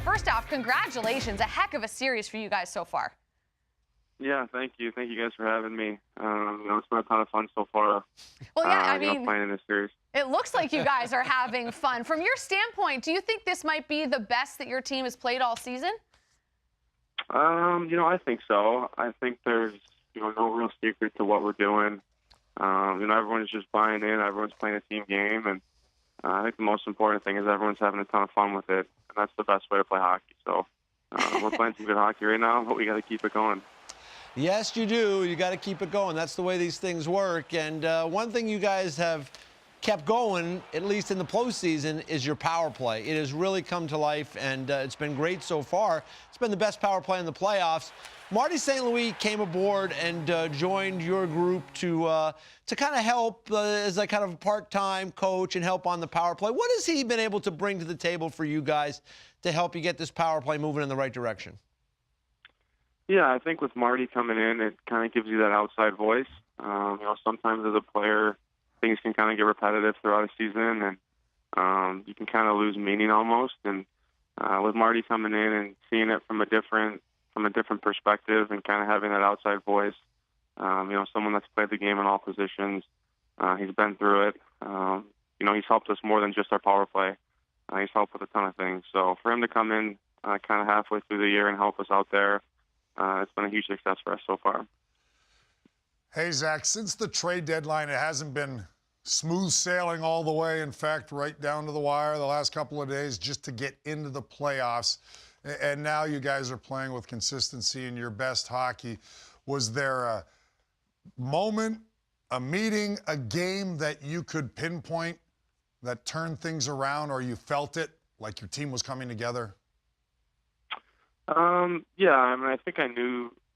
first off, congratulations. A heck of a series for you guys so far. Yeah, thank you. Thank you guys for having me. It's been a ton of fun so far. Well, yeah, I mean, playing in this series. It looks like you guys are having fun. From your standpoint, do you think this might be the best that your team has played all season? I think so. I think there's, no real secret to what we're doing. Everyone's just buying in. Everyone's playing a team game, and I think the most important thing is everyone's having a ton of fun with it, and that's the best way to play hockey. So we're playing some good hockey right now, but we got to keep it going. Yes, you do. You got to keep it going. That's the way these things work. And one thing you guys have kept going, at least in the postseason, is your power play. It has really come to life, and it's been great so far. It's been the best power play in the playoffs. Marty St. Louis came aboard and joined your group to kind of help as a kind of part-time coach and help on the power play. What has he been able to bring to the table for you guys to help you get this power play moving in the right direction? Yeah, I think with Marty coming in, it kind of gives you that outside voice. Sometimes as a player, things can kind of get repetitive throughout a season, and you can kind of lose meaning almost. And with Marty coming in and seeing it from a different perspective and kind of having that outside voice, someone that's played the game in all positions, he's been through it. He's helped us more than just our power play. He's helped with a ton of things. So for him to come in kind of halfway through the year and help us out there, it's been a huge success for us so far. Hey, Zach, since the trade deadline, it hasn't been smooth sailing all the way. In fact, right down to the wire the last couple of days just to get into the playoffs. And now you guys are playing with consistency in your best hockey. Was there a moment, a meeting, a game that you could pinpoint that turned things around, or you felt it, like your team was coming together? Yeah,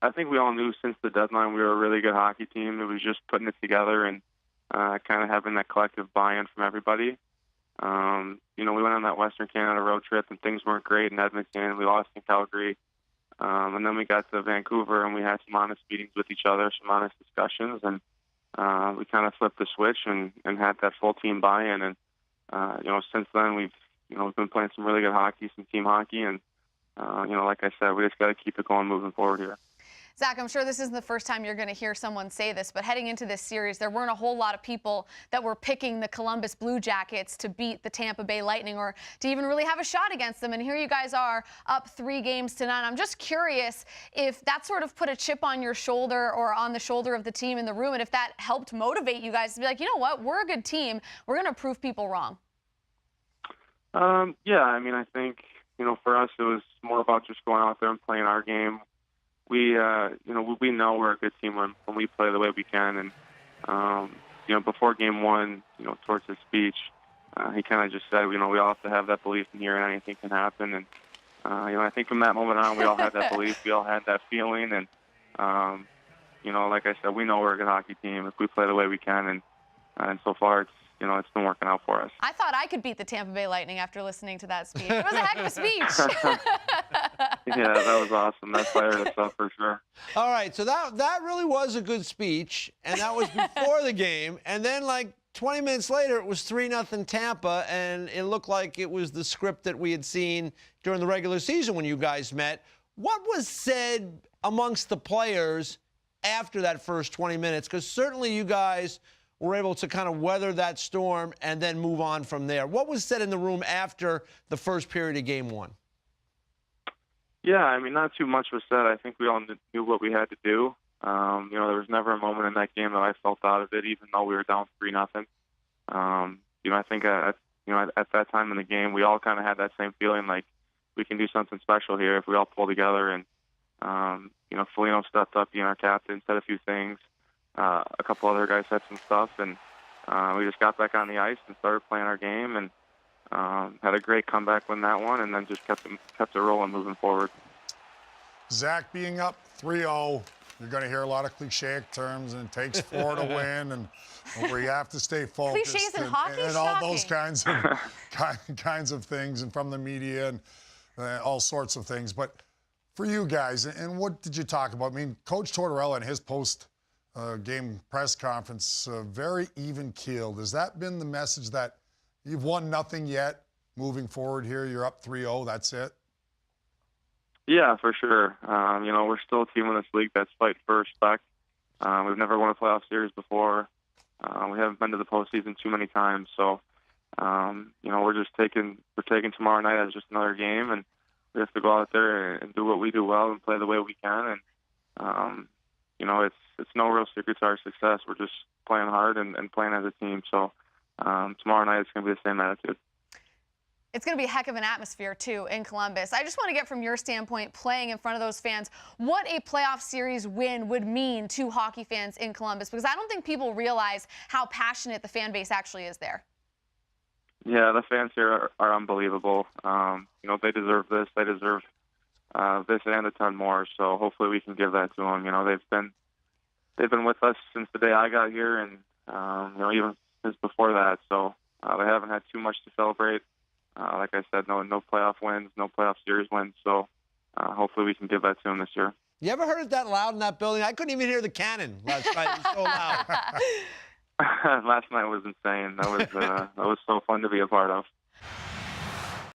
I think we all knew since the deadline we were a really good hockey team. It was just putting it together and kind of having that collective buy-in from everybody. We went on that Western Canada road trip and things weren't great in Edmonton. We lost in Calgary. And then we got to Vancouver and we had some honest meetings with each other, some honest discussions, and we kind of flipped the switch and had that full team buy-in. And, since then we've been playing some really good hockey, some team hockey, and like I said, we just got to keep it going moving forward here. Zach, I'm sure this isn't the first time you're going to hear someone say this, but heading into this series, there weren't a whole lot of people that were picking the Columbus Blue Jackets to beat the Tampa Bay Lightning or to even really have a shot against them. And here you guys are up 3-0 I'm just curious if that sort of put a chip on your shoulder or on the shoulder of the team in the room, and if that helped motivate you guys to be like, you know what, we're a good team. We're going to prove people wrong. Yeah, I think, for us, it was more about just going out there and playing our game. We know we're a good team when we play the way we can. And, before game one, towards his speech, he kind of just said, we all have to have that belief in here and anything can happen. And, I think from that moment on, we all had that belief. We all had that feeling. And, like I said, we know we're a good hockey team if we play the way we can. And so far, it's been working out for us. I thought I could beat the Tampa Bay Lightning after listening to that speech. It was a heck of a speech. Yeah, that was awesome. That fired us up for sure. All right, so that really was a good speech, and that was before the game. And then, 20 minutes later, it was 3-0 Tampa, and it looked like it was the script that we had seen during the regular season when you guys met. What was said amongst the players after that first 20 minutes? Because certainly you guys were able to kind of weather that storm and then move on from there. What was said in the room after the first period of game one? Yeah, not too much was said. I think we all knew what we had to do. There was never a moment in that game that I felt out of it, even though we were down 3-0. I think at that time in the game, we all kind of had that same feeling like we can do something special here if we all pull together. And, Foligno stepped up, being our captain, said a few things. A couple other guys said some stuff, and we just got back on the ice and started playing our game, and had a great comeback win that one, and then just kept it rolling moving forward. Zach, being up 3-0, you're going to hear a lot of cliche terms, and it takes 4 to win, and where you have to stay focused. Cliches in hockey, and all those kinds of things, and from the media and all sorts of things. But for you guys, and what did you talk about? Coach Tortorella in his post-game press conference, very even-keeled. Has that been the message that you've won nothing yet moving forward here? You're up 3-0, that's it? Yeah, for sure. We're still a team in this league that's fighting for respect. We've never won a playoff series before. We haven't been to the postseason too many times, so we're taking tomorrow night as just another game, and we have to go out there and do what we do well and play the way we can. And it's no real secret to our success. We're just playing hard and playing as a team. So tomorrow night it's going to be the same attitude. It's going to be a heck of an atmosphere, too, in Columbus. I just want to get from your standpoint, playing in front of those fans, what a playoff series win would mean to hockey fans in Columbus, because I don't think people realize how passionate the fan base actually is there. Yeah, the fans here are unbelievable. They deserve this. They deserve this and a ton more. So hopefully we can give that to them. They've been with us since the day I got here, and even since before that. So they haven't had too much to celebrate. Like I said, no playoff wins, no playoff series wins. So hopefully we can give that to them this year. You ever heard it that loud in that building? I couldn't even hear the cannon last night. It was so loud. Last night was insane. That was so fun to be a part of.